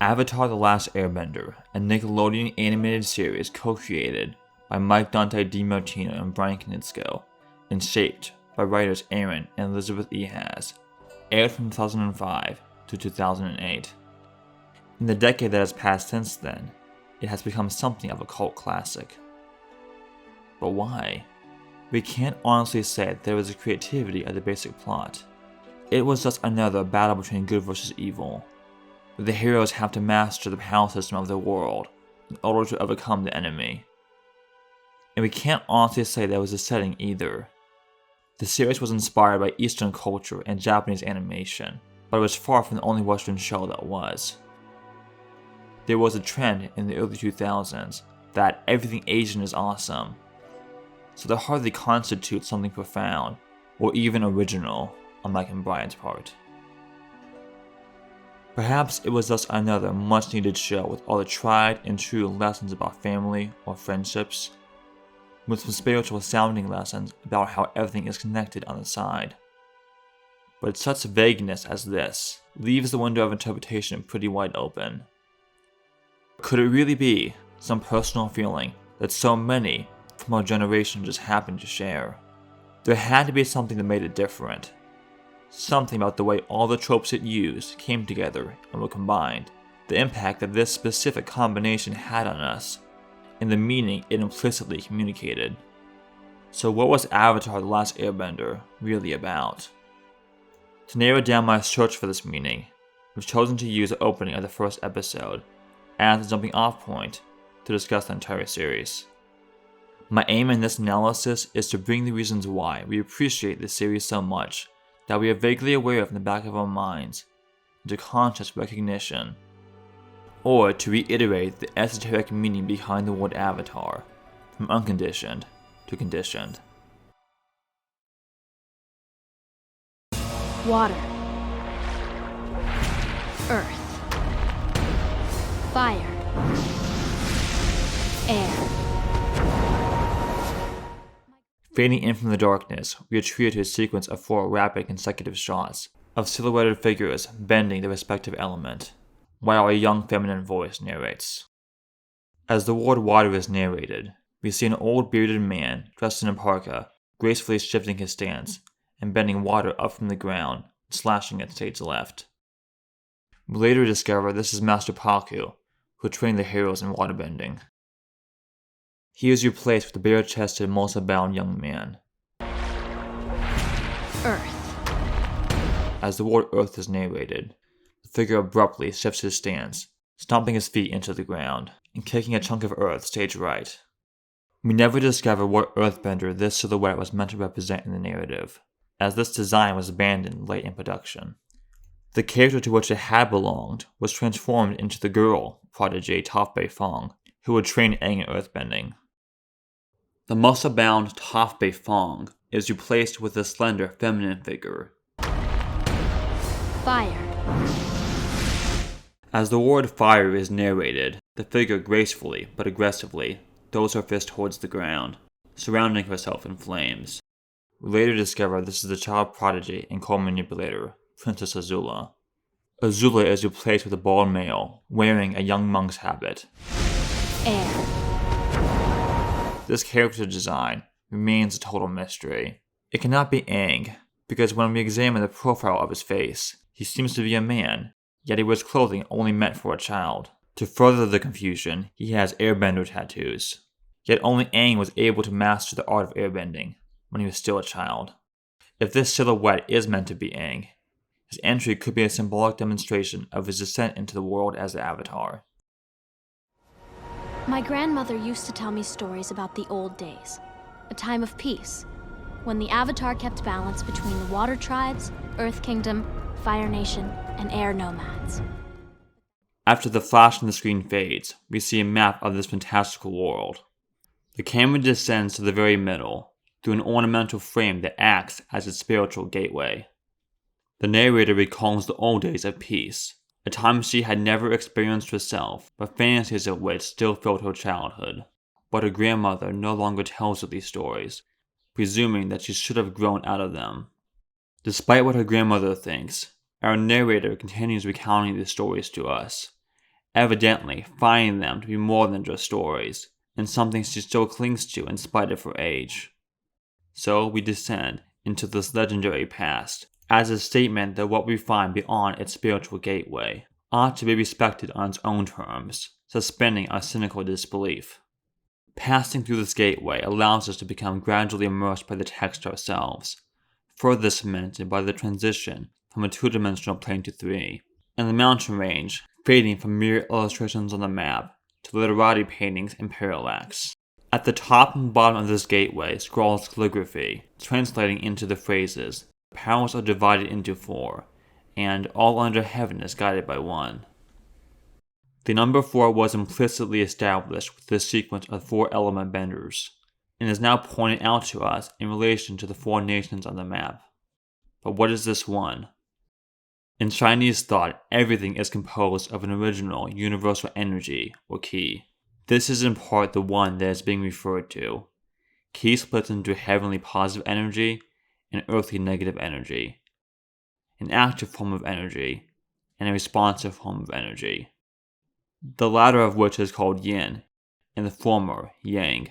Avatar: The Last Airbender, a Nickelodeon animated series co-created by Mike Dante DiMartino and Bryan Konietzko, and shaped by writers Aaron and Elizabeth E. Has, aired from 2005 to 2008. In the decade that has passed since then, it has become something of a cult classic. But why? We can't honestly say that there was a creativity of the basic plot. It was just another battle between good versus evil, where the heroes have to master the power system of their world in order to overcome the enemy. And we can't honestly say there was a setting either. The series was inspired by Eastern culture and Japanese animation, but it was far from the only Western show that was. There was a trend in the early 2000s that everything Asian is awesome, so that hardly constitutes something profound or even original on Mike and Bryan's part. Perhaps it was just another much needed show with all the tried and true lessons about family or friendships, with some spiritual sounding lessons about how everything is connected on the side. But such vagueness as this leaves the window of interpretation pretty wide open. Could it really be some personal feeling that so many from our generation just happened to share? There had to be something that made it different. Something about the way all the tropes it used came together and were combined, the impact that this specific combination had on us, and the meaning it implicitly communicated. So what was Avatar: The Last Airbender really about? To narrow down my search for this meaning, I've chosen to use the opening of the first episode as a jumping off point to discuss the entire series. My aim in this analysis is to bring the reasons why we appreciate this series so much that we are vaguely aware of in the back of our minds into conscious recognition, or to reiterate the esoteric meaning behind the word avatar, from unconditioned to conditioned. Water, earth, fire, air. Fading in from the darkness, we are treated to a sequence of 4 rapid consecutive shots of silhouetted figures bending their respective element, while a young feminine voice narrates. As the word water is narrated, we see an old bearded man dressed in a parka gracefully shifting his stance and bending water up from the ground, slashing it stage left. We later discover this is Master Paku, who trained the heroes in waterbending. He is replaced with a bare-chested, muscle-bound young man. Earth. As the word Earth is narrated, the figure abruptly shifts his stance, stomping his feet into the ground, and kicking a chunk of earth stage right. We never discover what earthbender this silhouette was meant to represent in the narrative, as this design was abandoned late in production. The character to which it had belonged was transformed into the girl prodigy Toph Beifong, who would train Aang in earthbending. The muscle-bound Toph Beifong is replaced with a slender feminine figure. Fire. As the word fire is narrated, the figure gracefully but aggressively throws her fist towards the ground, surrounding herself in flames. We later discover this is the child prodigy and co-manipulator, Princess Azula. Azula is replaced with a bald male, wearing a young monk's habit. Air. This character design remains a total mystery. It cannot be Aang, because when we examine the profile of his face, he seems to be a man, yet he wears clothing only meant for a child. To further the confusion, he has airbender tattoos. Yet only Aang was able to master the art of airbending when he was still a child. If this silhouette is meant to be Aang, his entry could be a symbolic demonstration of his descent into the world as the Avatar. My grandmother used to tell me stories about the old days, a time of peace, when the Avatar kept balance between the Water Tribes, Earth Kingdom, Fire Nation, and Air Nomads. After the flash on the screen fades, we see a map of this fantastical world. The camera descends to the very middle, through an ornamental frame that acts as its spiritual gateway. The narrator recalls the old days of peace, a time she had never experienced herself, but fantasies of which still filled her childhood. But her grandmother no longer tells her these stories, presuming that she should have grown out of them. Despite what her grandmother thinks, our narrator continues recounting these stories to us, evidently finding them to be more than just stories, and something she still clings to in spite of her age. So we descend into this legendary past, as a statement that what we find beyond its spiritual gateway ought to be respected on its own terms, suspending our cynical disbelief. Passing through this gateway allows us to become gradually immersed by the text ourselves, further cemented by the transition from a two-dimensional plane to three, and the mountain range fading from mere illustrations on the map to literati paintings and parallax. At the top and bottom of this gateway scrawls calligraphy, translating into the phrases, "Powers are divided into four," and "all under heaven is guided by one." The number 4 was implicitly established with the sequence of 4 element benders, and is now pointed out to us in relation to the 4 nations on the map. But what is this one? In Chinese thought, everything is composed of an original universal energy, or qi. This is in part the one that is being referred to. Qi splits into heavenly positive energy and earthly negative energy, an active form of energy, and a responsive form of energy, the latter of which is called yin, and the former yang.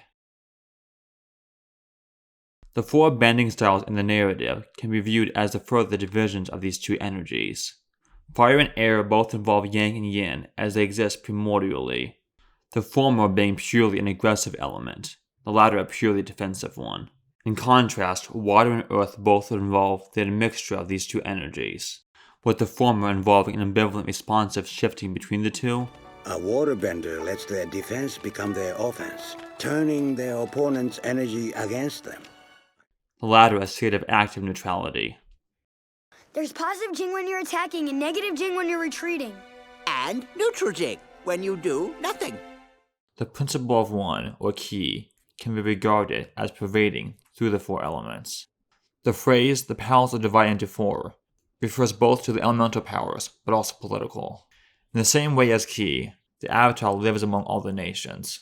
The 4 bending styles in the narrative can be viewed as the further divisions of these two energies. Fire and air both involve yang and yin as they exist primordially, the former being purely an aggressive element, the latter a purely defensive one. In contrast, water and earth both involve the mixture of these two energies, with the former involving an ambivalent responsive shifting between the two. A waterbender lets their defense become their offense, turning their opponent's energy against them. The latter a state of active neutrality. There's positive Jing when you're attacking and negative Jing when you're retreating. And neutral Jing when you do nothing. The principle of one, or qi, can be regarded as pervading through the 4 elements. The phrase, "the powers are divided into 4, refers both to the elemental powers, but also political. In the same way as qi, the Avatar lives among all the nations.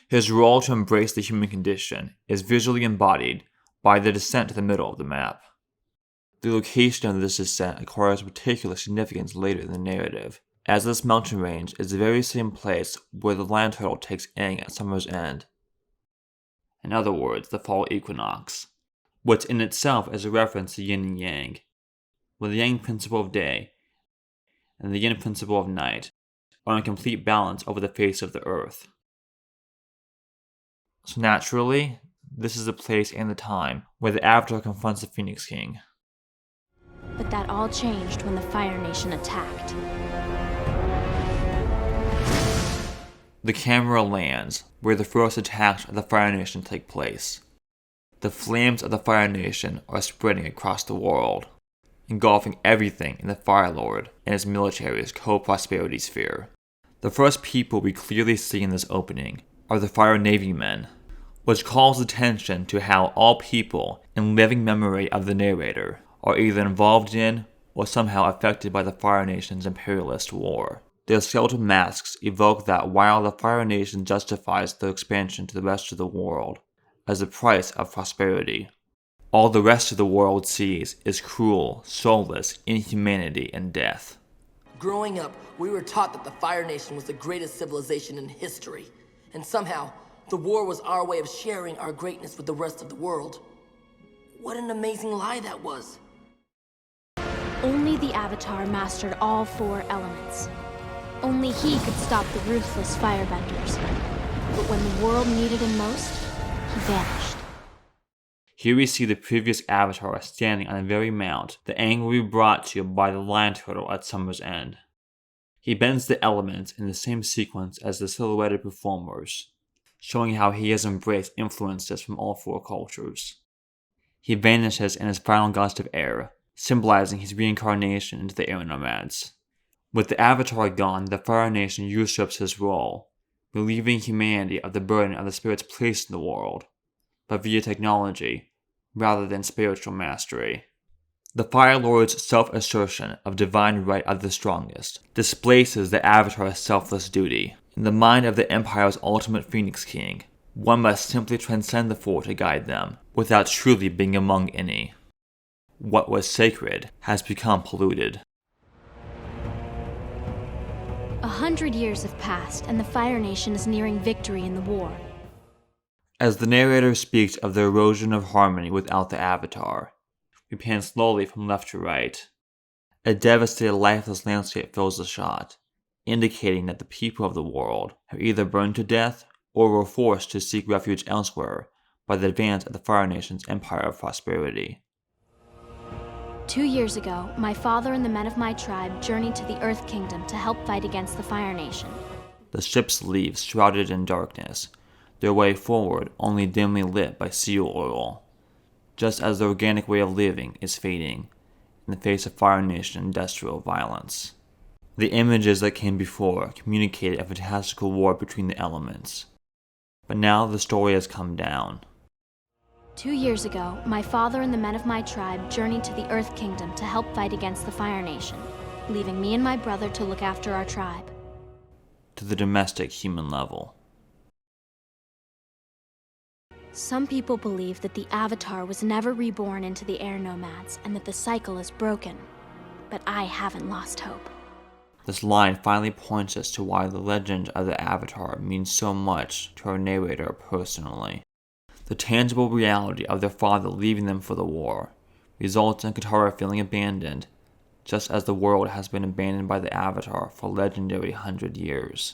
His role to embrace the human condition is visually embodied by the descent to the middle of the map. The location of this descent acquires particular significance later in the narrative, as this mountain range is the very same place where the land turtle takes Aang at summer's end. In other words, the fall equinox, which in itself is a reference to yin and yang, where the yang principle of day and the yin principle of night are in complete balance over the face of the earth. So naturally, this is the place and the time where the Avatar confronts the Phoenix King. But that all changed when the Fire Nation attacked. The camera lands where the first attacks of the Fire Nation take place. The flames of the Fire Nation are spreading across the world, engulfing everything in the Fire Lord and his military's co-prosperity sphere. The first people we clearly see in this opening are the Fire Navy men, which calls attention to how all people in living memory of the narrator are either involved in or somehow affected by the Fire Nation's imperialist war. Their skeletal masks evoke that while the Fire Nation justifies their expansion to the rest of the world as the price of prosperity, all the rest of the world sees is cruel, soulless inhumanity and death. Growing up, we were taught that the Fire Nation was the greatest civilization in history, and somehow, the war was our way of sharing our greatness with the rest of the world. What an amazing lie that was. Only the Avatar mastered all 4 elements. Only he could stop the ruthless firebenders. But when the world needed him most, he vanished. Here we see the previous Avatar standing on the very mount that Aang will be brought to by the Lion Turtle at Summer's End. He bends the elements in the same sequence as the silhouetted performers, showing how he has embraced influences from all 4 cultures. He vanishes in his final gust of air, symbolizing his reincarnation into the air nomads. With the Avatar gone, the Fire Nation usurps his role, relieving humanity of the burden of the spirits placed in the world, but via technology, rather than spiritual mastery. The Fire Lord's self-assertion of divine right of the strongest displaces the Avatar's selfless duty. In the mind of the Empire's ultimate Phoenix King, one must simply transcend the 4 to guide them, without truly being among any. What was sacred has become polluted. 100 years have passed, and the Fire Nation is nearing victory in the war. As the narrator speaks of the erosion of harmony without the Avatar, we pan slowly from left to right. A devastated, lifeless landscape fills the shot, indicating that the people of the world have either burned to death or were forced to seek refuge elsewhere by the advance of the Fire Nation's empire of prosperity. 2 years ago, my father and the men of my tribe journeyed to the Earth Kingdom to help fight against the Fire Nation. The ships leave shrouded in darkness, their way forward only dimly lit by seal oil, just as the organic way of living is fading in the face of Fire Nation industrial violence. The images that came before communicated a fantastical war between the elements, but now the story has come down. 2 years ago, my father and the men of my tribe journeyed to the Earth Kingdom to help fight against the Fire Nation, leaving me and my brother to look after our tribe. To the domestic human level. Some people believe that the Avatar was never reborn into the air nomads and that the cycle is broken, but I haven't lost hope. This line finally points us to why the legend of the Avatar means so much to our narrator personally. The tangible reality of their father leaving them for the war results in Katara feeling abandoned, just as the world has been abandoned by the Avatar for a legendary 100 years.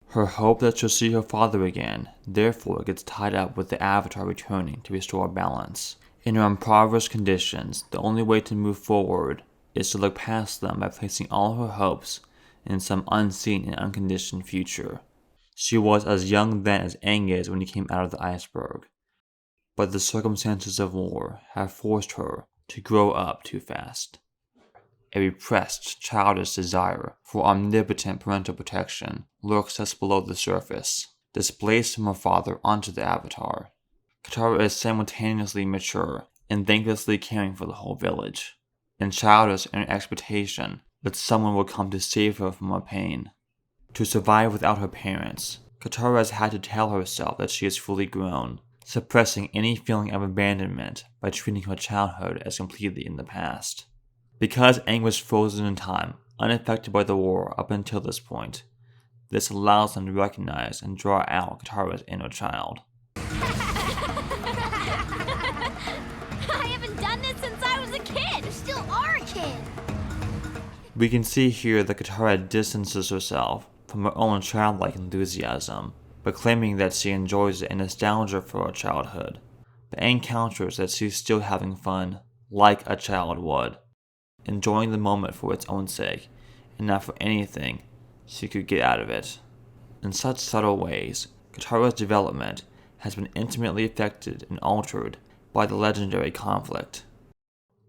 Her hope that she'll see her father again, therefore, gets tied up with the Avatar returning to restore balance. In her impoverished conditions, the only way to move forward is to look past them by placing all her hopes in some unseen and unconditioned future. She was as young then as Aang is when he came out of the iceberg, but the circumstances of war have forced her to grow up too fast. A repressed, childish desire for omnipotent parental protection lurks just below the surface, displaced from her father onto the Avatar. Katara is simultaneously mature and thanklessly caring for the whole village, and childish in her expectation that someone will come to save her from her pain. To survive without her parents, Katara has had to tell herself that she is fully grown, suppressing any feeling of abandonment by treating her childhood as completely in the past. Because Aang was frozen in time, unaffected by the war up until this point, this allows them to recognize and draw out Katara's inner child. I haven't done this since I was a kid! You still are a kid! We can see here that Katara distances herself from her own childlike enthusiasm, proclaiming that she enjoys it and nostalgia for her childhood. But Aang counters that she's still having fun, like a child would, enjoying the moment for its own sake, and not for anything she could get out of it. In such subtle ways, Katara's development has been intimately affected and altered by the legendary conflict.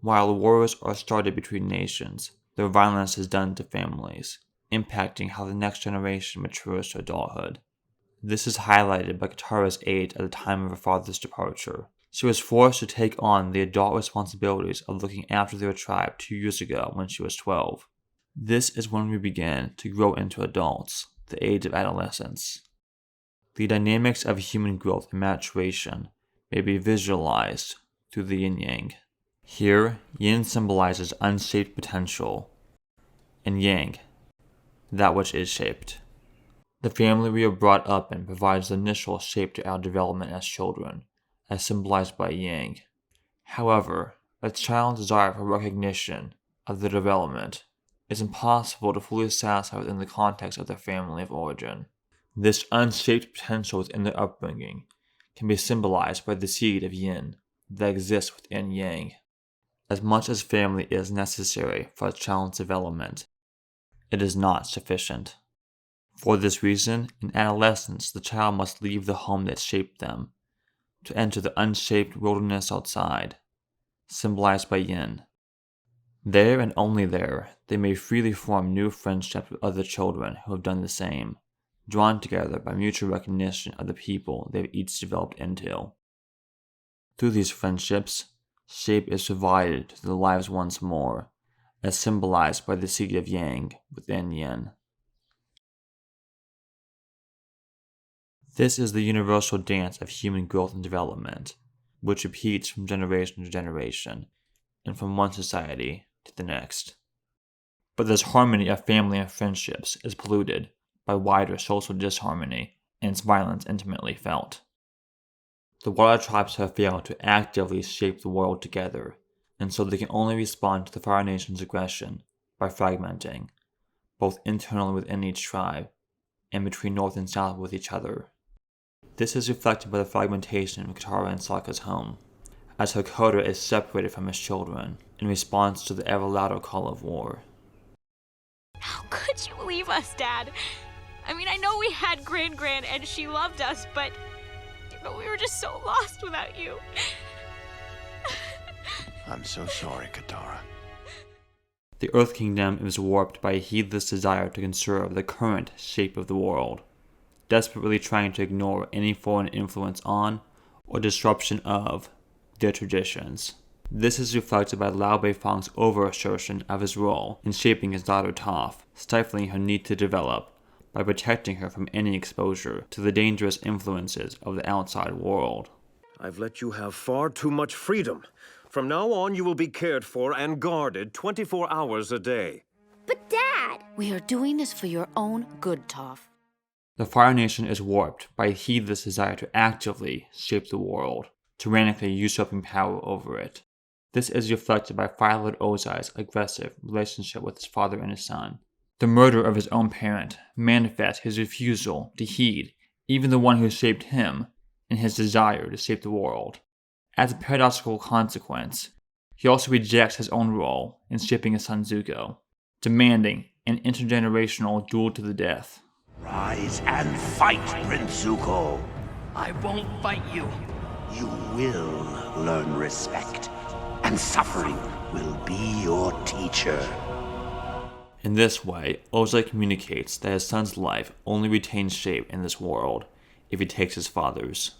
While wars are started between nations, their violence is done to families, impacting how the next generation matures to adulthood. This is highlighted by Katara's age at the time of her father's departure. She was forced to take on the adult responsibilities of looking after their tribe 2 years ago when she was 12. This is when we begin to grow into adults, the age of adolescence. The dynamics of human growth and maturation may be visualized through the yin-yang. Here, yin symbolizes unshaped potential, and yang, that which is shaped. The family we are brought up in provides the initial shape to our development as children, as symbolized by yang. However, a child's desire for recognition of their development is impossible to fully satisfy within the context of their family of origin. This unshaped potential within their upbringing can be symbolized by the seed of yin that exists within yang. As much as family is necessary for a child's development, it is not sufficient. For this reason, in adolescence, the child must leave the home that shaped them to enter the unshaped wilderness outside, symbolized by yin. There and only there, they may freely form new friendships with other children who have done the same, drawn together by mutual recognition of the people they have each developed into. Through these friendships, shape is provided to their lives once more, as symbolized by the seed of yang within yin. This is the universal dance of human growth and development, which repeats from generation to generation, and from one society to the next. But this harmony of family and friendships is polluted by wider social disharmony, and its violence intimately felt. The water tribes have failed to actively shape the world together, and so they can only respond to the Fire Nation's aggression by fragmenting, both internally within each tribe and between North and South with each other. This is reflected by the fragmentation of Katara and Sokka's home, as Hakoda is separated from his children in response to the ever louder call of war. How could you leave us, Dad? I mean, I know we had Gran and she loved us, but we were just so lost without you. I'm so sorry, Katara. The Earth Kingdom is warped by a heedless desire to conserve the current shape of the world, desperately trying to ignore any foreign influence on or disruption of their traditions. This is reflected by Liu Beifang's over-assertion of his role in shaping his daughter Toph, stifling her need to develop by protecting her from any exposure to the dangerous influences of the outside world. I've let you have far too much freedom. From now on, you will be cared for and guarded 24 hours a day. But Dad! We are doing this for your own good, Toph. The Fire Nation is warped by a heedless desire to actively shape the world, tyrannically usurping power over it. This is reflected by Fire Lord Ozai's aggressive relationship with his father and his son. The murder of his own parent manifests his refusal to heed even the one who shaped him in his desire to shape the world. As a paradoxical consequence, he also rejects his own role in shaping his son Zuko, demanding an intergenerational duel to the death. Rise and fight, Prince Zuko. I won't fight you. You will learn respect, and suffering will be your teacher. In this way, Ozai communicates that his son's life only retains shape in this world if he takes his father's.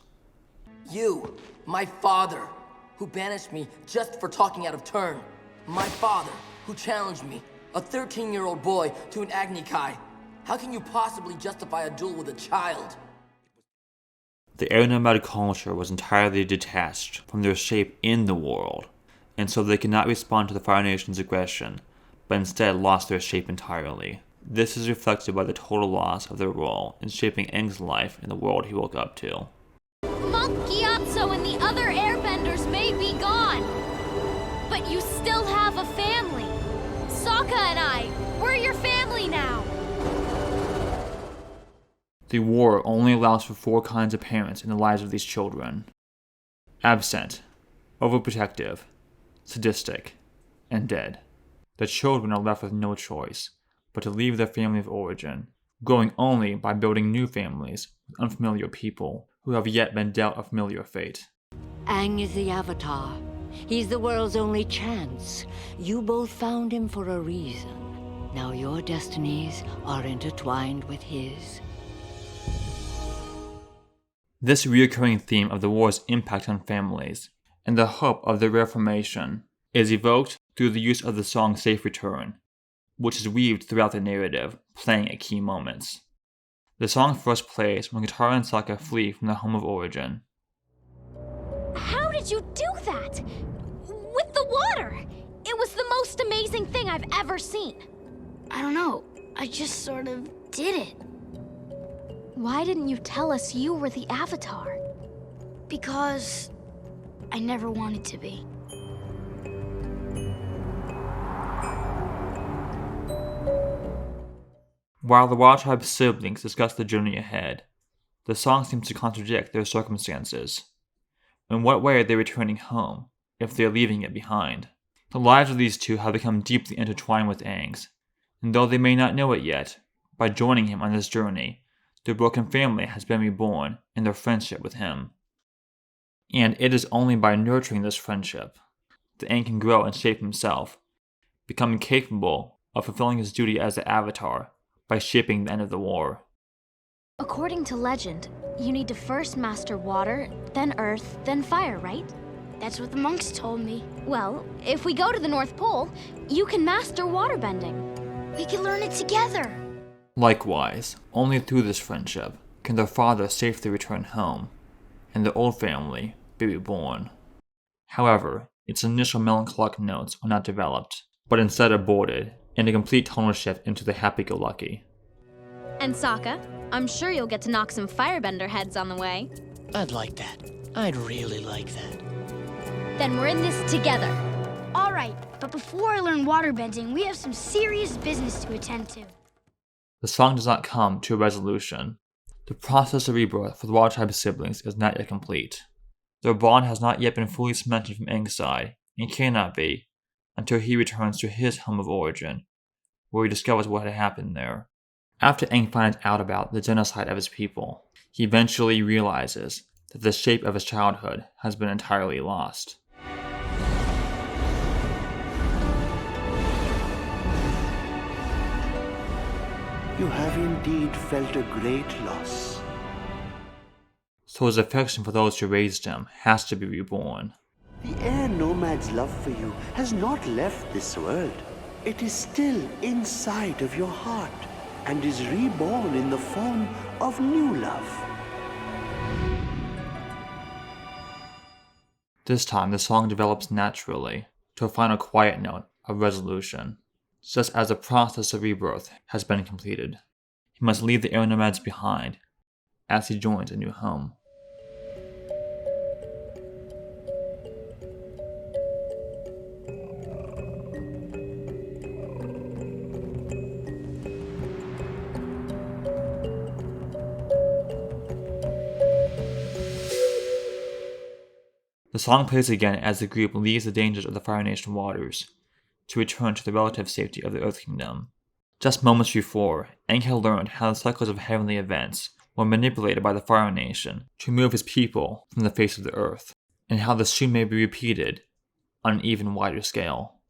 You, my father, who banished me just for talking out of turn. My father, who challenged me, a 13-year-old boy, to an Agni Kai. How can you possibly justify a duel with a child? The air nomad culture was entirely detached from their shape in the world, and so they could not respond to the Fire Nation's aggression, but instead lost their shape entirely. This is reflected by the total loss of their role in shaping Aang's life in the world he woke up to. Monk Gyatso and the other airbenders may be gone, but you still have a family. Sokka and I, we're your family now. The war only allows for 4 kinds of parents in the lives of these children: absent, overprotective, sadistic, and dead. The children are left with no choice but to leave their family of origin, growing only by building new families with unfamiliar people who have yet been dealt a familiar fate. Aang is the Avatar. He's the world's only chance. You both found him for a reason. Now your destinies are intertwined with his. This recurring theme of the war's impact on families and the hope of their reformation is evoked through the use of the song Safe Return, which is weaved throughout the narrative, playing at key moments. The song first plays when Katara and Sokka flee from their home of origin. How did you do that? With the water! It was the most amazing thing I've ever seen. I don't know. I just sort of did it. Why didn't you tell us you were the Avatar? Because I never wanted to be. While the Water Tribe's siblings discuss the journey ahead, the song seems to contradict their circumstances. In what way are they returning home, if they are leaving it behind? The lives of these two have become deeply intertwined with Aang's, and though they may not know it yet, by joining him on this journey, their broken family has been reborn in their friendship with him. And it is only by nurturing this friendship that Aang can grow and shape himself, becoming capable of fulfilling his duty as the Avatar by shaping the end of the war. According to legend, you need to first master water, then earth, then fire, right? That's what the monks told me. Well, if we go to the North Pole, you can master waterbending. We can learn it together. Likewise, only through this friendship can their father safely return home, and their old family be reborn. However, its initial melancholic notes are not developed, but instead aborted and a complete tonal shift into the happy-go-lucky. And Sokka, I'm sure you'll get to knock some firebender heads on the way. I'd like that. I'd really like that. Then we're in this together. All right, but before I learn waterbending, we have some serious business to attend to. The song does not come to a resolution. The process of rebirth for the Water Tribe siblings is not yet complete. Their bond has not yet been fully cemented from Aang's side, and cannot be, until he returns to his home of origin, where he discovers what had happened there. After Aang finds out about the genocide of his people, he eventually realizes that the shape of his childhood has been entirely lost. You have indeed felt a great loss. So his affection for those who raised him has to be reborn. The air nomad's love for you has not left this world. It is still inside of your heart and is reborn in the form of new love. This time, the song develops naturally to a final quiet note of resolution. Just as the process of rebirth has been completed, he must leave the air nomads behind as he joins a new home. The song plays again as the group leaves the dangers of the Fire Nation waters to return to the relative safety of the Earth Kingdom. Just moments before, Aang had learned how the cycles of heavenly events were manipulated by the Fire Nation to remove his people from the face of the earth, and how this soon may be repeated on an even wider scale.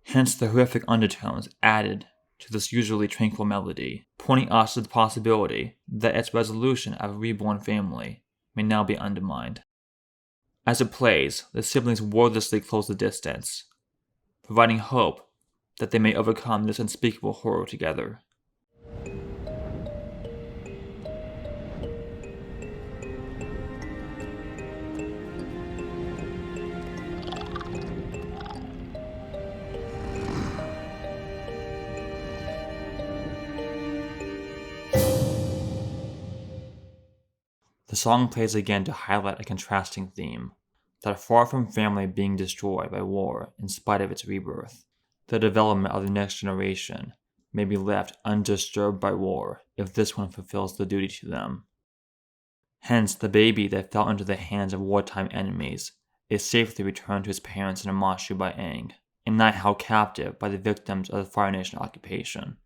Hence the horrific undertones added to this usually tranquil melody, pointing us to the possibility that its resolution of a reborn family may now be undermined. As it plays, the siblings wordlessly close the distance, providing hope that they may overcome this unspeakable horror together. The song plays again to highlight a contrasting theme, that far from family being destroyed by war in spite of its rebirth, the development of the next generation may be left undisturbed by war if this one fulfills the duty to them. Hence, the baby that fell into the hands of wartime enemies is safely returned to his parents in Amashu by Aang, and not held captive by the victims of the Fire Nation occupation.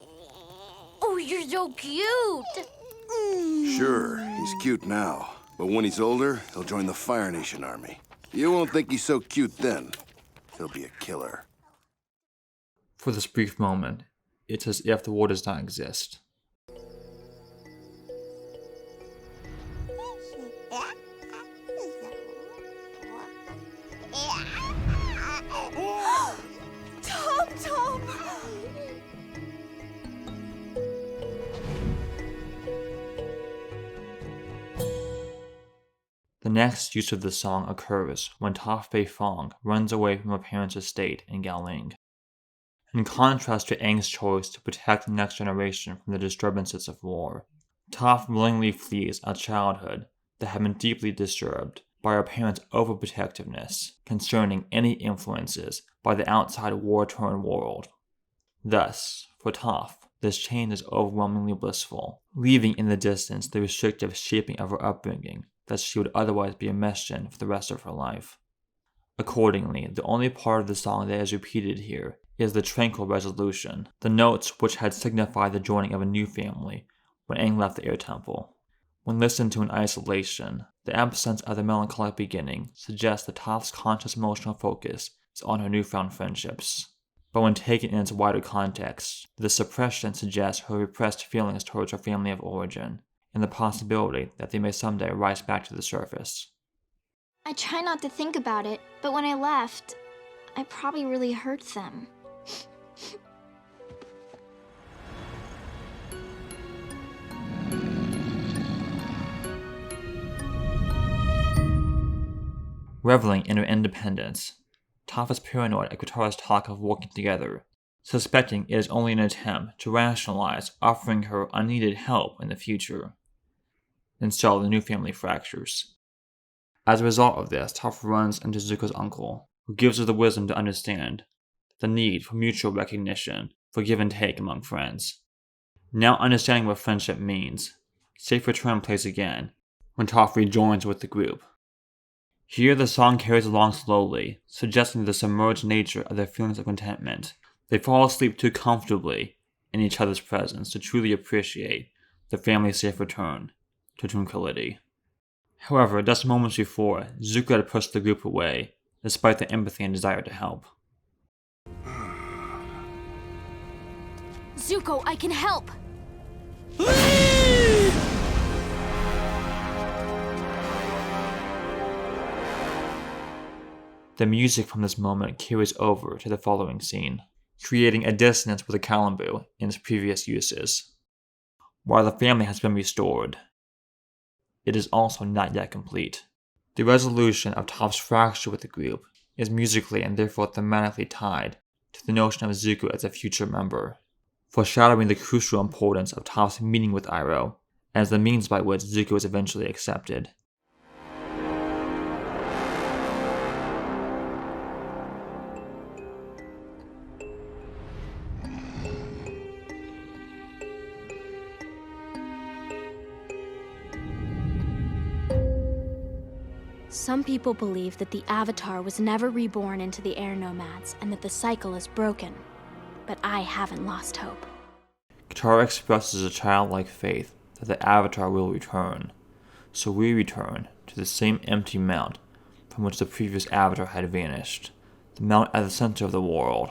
Oh, you're so cute! Sure, he's cute now, but when he's older, he'll join the Fire Nation army. You won't think he's so cute then. He'll be a killer. For this brief moment, it's as if the war does not exist. Tom! The next use of the song occurs when Toph Beifong runs away from her parents' estate in Gaoling. In contrast to Aang's choice to protect the next generation from the disturbances of war, Toph willingly flees a childhood that had been deeply disturbed by her parents' overprotectiveness concerning any influences by the outside war-torn world. Thus, for Toph, this change is overwhelmingly blissful, leaving in the distance the restrictive shaping of her upbringing that she would otherwise be enmeshed in for the rest of her life. Accordingly, the only part of the song that is repeated here is the tranquil resolution, the notes which had signified the joining of a new family when Aang left the Air Temple. When listened to in isolation, the absence of the melancholic beginning suggests that Toph's conscious emotional focus is on her newfound friendships. But when taken in its wider context, the suppression suggests her repressed feelings towards her family of origin, and the possibility that they may someday rise back to the surface. I try not to think about it, but when I left, I probably really hurt them. Reveling in her independence, Toph is paranoid at Katara's talk of working together suspecting it is only an attempt to rationalize offering her unneeded help in the future. And so the new family fractures. As a result of this, Toph runs into Zuko's uncle, who gives her the wisdom to understand the need for mutual recognition, for give and take among friends. Now understanding what friendship means, Safe Return plays again, when Toph rejoins with the group. Here the song carries along slowly, suggesting the submerged nature of their feelings of contentment. They fall asleep too comfortably in each other's presence to truly appreciate the family's safe return to tranquility. However, just moments before, Zuko had pushed the group away, despite their empathy and desire to help. Zuko, I can help! The music from this moment carries over to the following scene, creating a dissonance with the Kalambu in its previous uses. While the family has been restored, it is also not yet complete. The resolution of Toph's fracture with the group is musically and therefore thematically tied to the notion of Zuko as a future member, foreshadowing the crucial importance of Toph's meeting with Iroh as the means by which Zuko is eventually accepted. Some people believe that the Avatar was never reborn into the air nomads and that the cycle is broken, but I haven't lost hope. Katara expresses a childlike faith that the Avatar will return, so we return to the same empty mount from which the previous Avatar had vanished, the mount at the center of the world,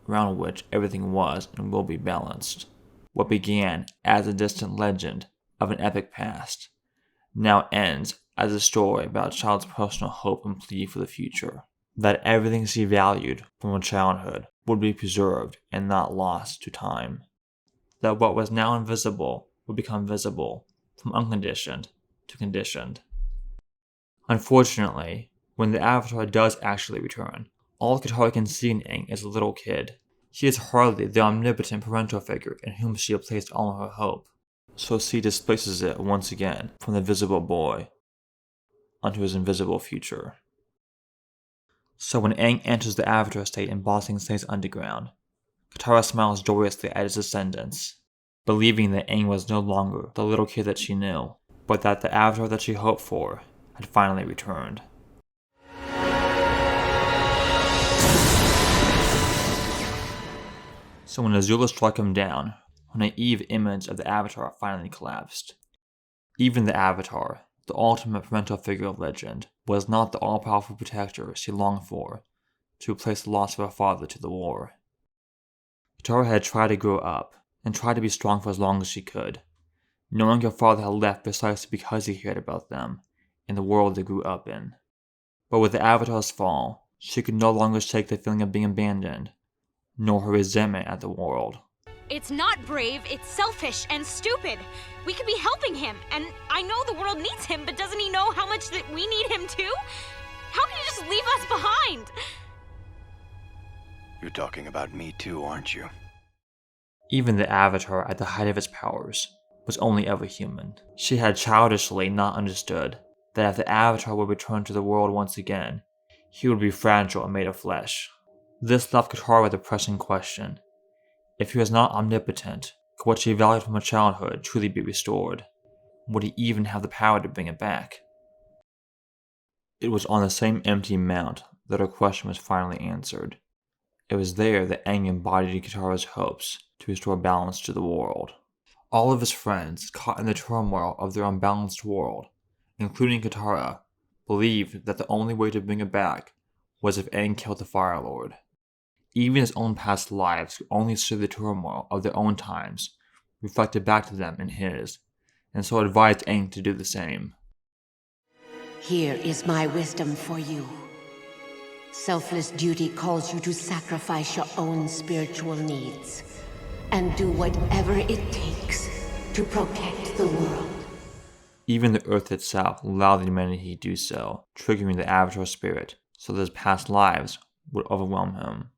around which everything was and will be balanced. What began as a distant legend of an epic past now ends as a story about a child's personal hope and plea for the future, that everything she valued from her childhood would be preserved and not lost to time, that what was now invisible would become visible, from unconditioned to conditioned. Unfortunately, when the Avatar does actually return, all Katara can see in Aang is a little kid. He is hardly the omnipotent parental figure in whom she had placed all her hope, so she displaces it once again from the visible boy onto his invisible future. So when Aang enters the Avatar state in Ba Sing Se's underground, Katara smiles joyously at his descendants, believing that Aang was no longer the little kid that she knew, but that the Avatar that she hoped for had finally returned. So when Azula struck him down, her naive image of the Avatar finally collapsed. Even the Avatar, the ultimate parental figure of legend, was not the all-powerful protector she longed for to replace the loss of her father to the war. Katara had tried to grow up and tried to be strong for as long as she could, knowing her father had left precisely because he cared about them and the world they grew up in. But with the Avatar's fall, she could no longer shake the feeling of being abandoned, nor her resentment at the world. It's not brave, it's selfish and stupid. We could be helping him, and I know the world needs him, but doesn't he know how much that we need him too? How can he just leave us behind? You're talking about me too, aren't you? Even the Avatar at the height of its powers was only ever human. She had childishly not understood that if the Avatar would return to the world once again, he would be fragile and made of flesh. This left Katara with a pressing question. If he was not omnipotent, could what she valued from her childhood truly be restored? Would he even have the power to bring it back? It was on the same empty mount that her question was finally answered. It was there that Aang embodied Katara's hopes to restore balance to the world. All of his friends, caught in the turmoil of their unbalanced world, including Katara, believed that the only way to bring it back was if Aang killed the Fire Lord. Even his own past lives could only see the turmoil of their own times reflected back to them in his, and so advised Aang to do the same. Here is my wisdom for you. Selfless duty calls you to sacrifice your own spiritual needs and do whatever it takes to protect the world. Even the earth itself allowed humanity to do so, triggering the Avatar spirit so that his past lives would overwhelm him.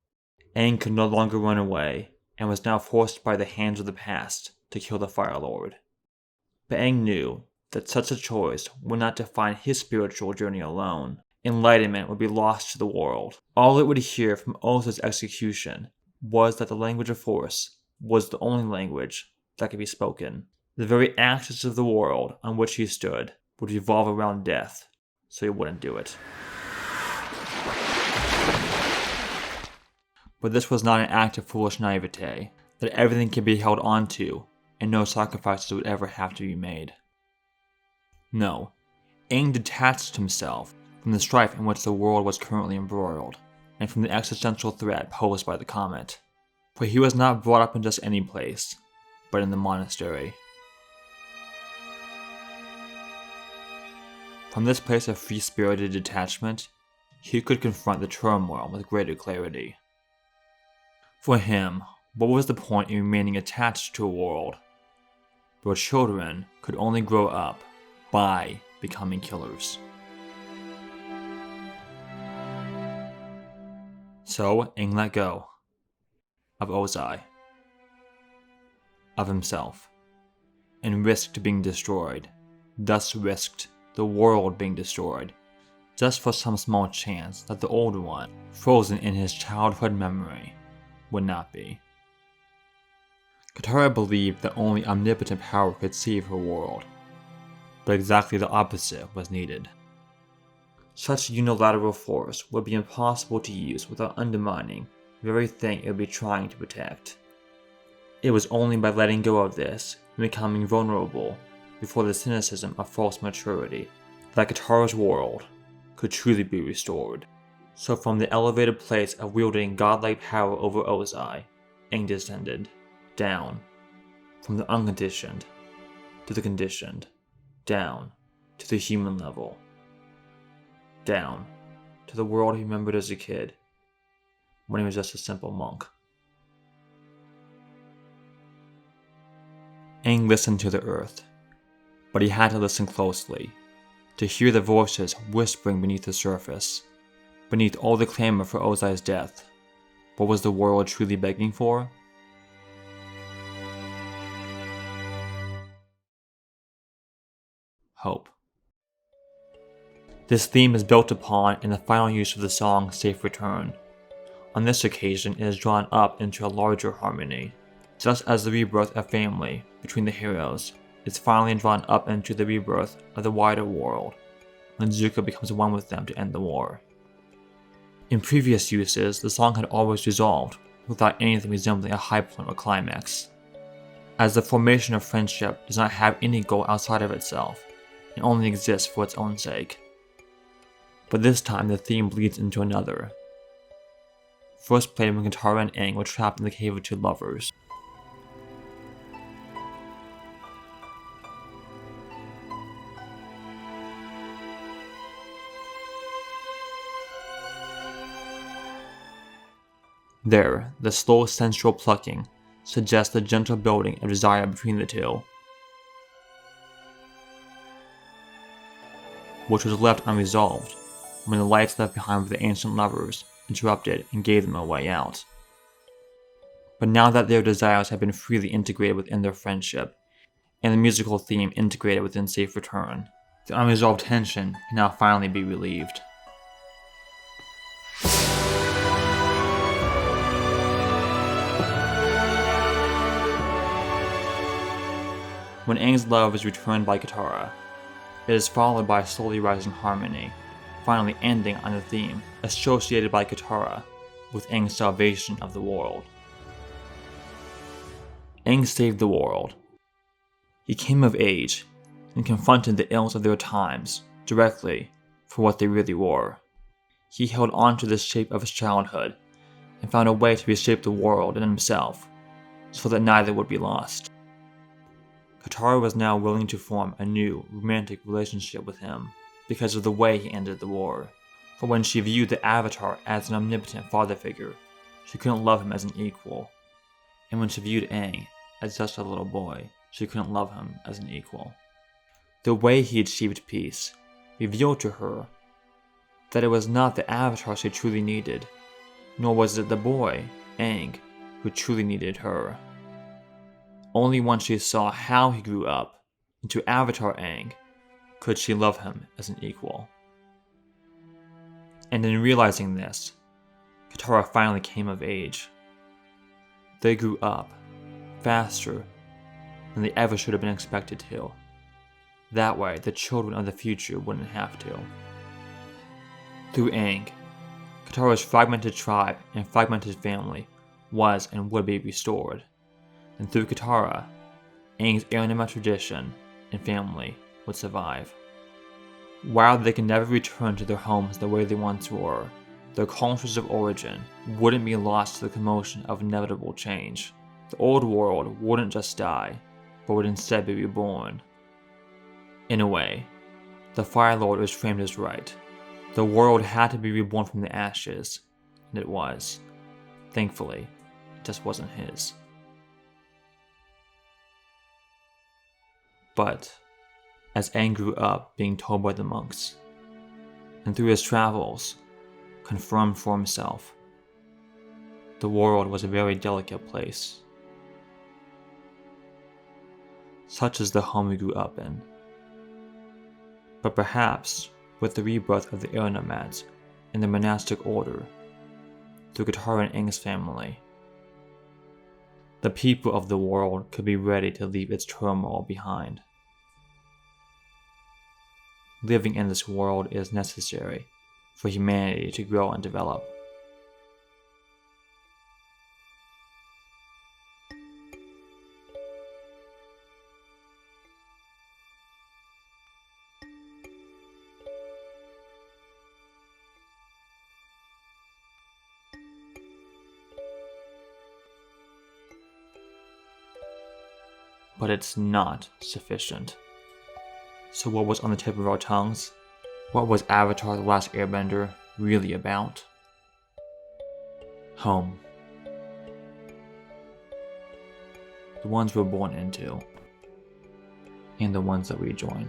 Aang could no longer run away, and was now forced by the hands of the past to kill the Fire Lord. But Aang knew that such a choice would not define his spiritual journey alone. Enlightenment would be lost to the world. All it would hear from Oza's execution was that the language of Force was the only language that could be spoken. The very axis of the world on which he stood would revolve around death, so he wouldn't do it. But this was not an act of foolish naivete, that everything could be held on to, and no sacrifices would ever have to be made. No, Aang detached himself from the strife in which the world was currently embroiled, and from the existential threat posed by the comet. For he was not brought up in just any place, but in the monastery. From this place of free-spirited detachment, he could confront the turmoil with greater clarity. For him, what was the point in remaining attached to a world where children could only grow up by becoming killers? So Aang let go of Ozai, of himself, and risked being destroyed, thus risked the world being destroyed, just for some small chance that the old one, frozen in his childhood memory, would not be. Katara believed that only omnipotent power could save her world, but exactly the opposite was needed. Such unilateral force would be impossible to use without undermining the very thing it would be trying to protect. It was only by letting go of this and becoming vulnerable before the cynicism of false maturity that Katara's world could truly be restored. So from the elevated place of wielding godlike power over Ozai, Aang descended down, from the unconditioned to the conditioned, down to the human level, down to the world he remembered as a kid, when he was just a simple monk. Aang listened to the earth, but he had to listen closely, to hear the voices whispering beneath the surface. Beneath all the clamor for Ozai's death, what was the world truly begging for? Hope. This theme is built upon in the final use of the song Safe Return. On this occasion, it is drawn up into a larger harmony, just as the rebirth of family between the heroes is finally drawn up into the rebirth of the wider world, when Zuko becomes one with them to end the war. In previous uses, the song had always resolved without anything resembling a high point or climax, as the formation of friendship does not have any goal outside of itself, and only exists for its own sake. But this time the theme bleeds into another, first played when Katara and Aang were trapped in the Cave of Two Lovers. There, the slow sensual plucking suggests the gentle building of desire between the two, which was left unresolved when the lights left behind with the ancient lovers interrupted and gave them a way out. But now that their desires have been freely integrated within their friendship, and the musical theme integrated within Safe Return, the unresolved tension can now finally be relieved. When Aang's love is returned by Katara, it is followed by a slowly rising harmony, finally ending on a theme associated by Katara with Aang's salvation of the world. Aang saved the world. He came of age and confronted the ills of their times directly for what they really were. He held on to the shape of his childhood and found a way to reshape the world and himself so that neither would be lost. Katara was now willing to form a new, romantic relationship with him because of the way he ended the war. For when she viewed the Avatar as an omnipotent father figure, she couldn't love him as an equal. And when she viewed Aang as just a little boy, she couldn't love him as an equal. The way he achieved peace revealed to her that it was not the Avatar she truly needed, nor was it the boy Aang, who truly needed her. Only once she saw how he grew up into Avatar Aang could she love him as an equal. And in realizing this, Katara finally came of age. They grew up faster than they ever should have been expected to. That way, the children of the future wouldn't have to. Through Aang, Katara's fragmented tribe and fragmented family was and would be restored. And through Katara, Aang's air nomad tradition and family would survive. While they could never return to their homes the way they once were, their cultures of origin wouldn't be lost to the commotion of inevitable change. The old world wouldn't just die, but would instead be reborn. In a way, the Fire Lord was framed as right. The world had to be reborn from the ashes, and it was. Thankfully, it just wasn't his. But, as Aang grew up being told by the monks, and through his travels, confirmed for himself, the world was a very delicate place. Such is the home he grew up in. But perhaps, with the rebirth of the air nomads and the monastic order, through Katara and Aang's family, the people of the world could be ready to leave its turmoil behind. Living in this world is necessary for humanity to grow and develop. But it's not sufficient. So what was on the tip of our tongues? What was Avatar: The Last Airbender really about? Home. The ones we're born into, and the ones that we join.